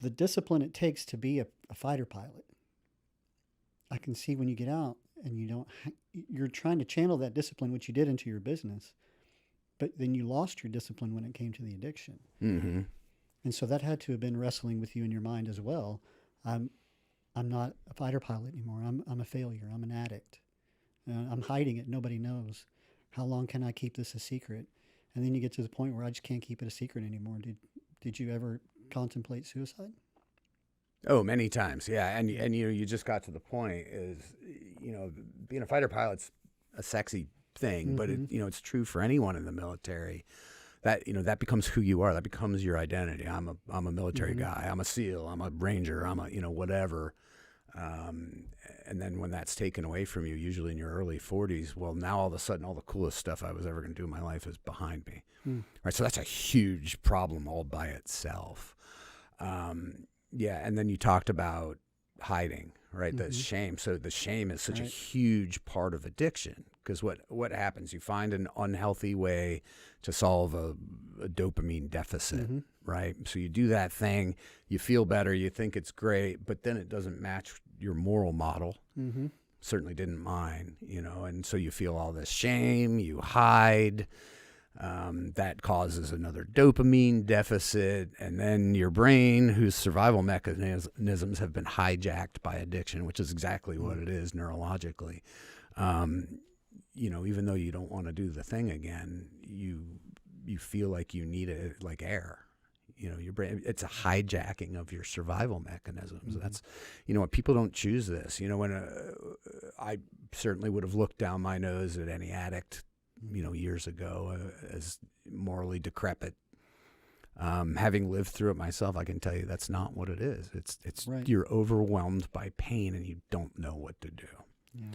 the discipline it takes to be a fighter pilot. I can see when you get out and you're trying to channel that discipline, which you did, into your business, but then you lost your discipline when it came to the addiction. Mm-hmm. And so that had to have been wrestling with you in your mind as well. I'm not a fighter pilot anymore. I'm a failure. I'm an addict. I'm hiding it. Nobody knows. How long can I keep this a secret? And then you get to the point where I just can't keep it a secret anymore. Did you ever contemplate suicide? Oh, many times, yeah. And you just got to the point is, being a fighter pilot's a sexy thing, but it's true for anyone in the military. That becomes who you are. That becomes your identity. I'm a military guy. I'm a SEAL. I'm a Ranger. I'm a whatever. And then when that's taken away from you, usually in your early 40s, well, now all of a sudden, all the coolest stuff I was ever going to do in my life is behind me. Right. So that's a huge problem all by itself. Yeah. And then you talked about hiding, right? The shame. So the shame is such a huge part of addiction, because what happens? You find an unhealthy way to solve a dopamine deficit, right? So you do that thing, you feel better, you think it's great, but then it doesn't match your moral model. Certainly didn't mine, and so you feel all this shame, you hide. That causes another dopamine deficit, and then your brain, whose survival mechanisms have been hijacked by addiction, which is exactly what it is neurologically. Even though you don't want to do the thing again, you feel like you need it like air. Your brain, it's a hijacking of your survival mechanisms. That's, people don't choose this. When I certainly would have looked down my nose at any addict years ago as morally decrepit. Having lived through it myself, I can tell you that's not what it is. It's Right. You're overwhelmed by pain and you don't know what to do. Yeah.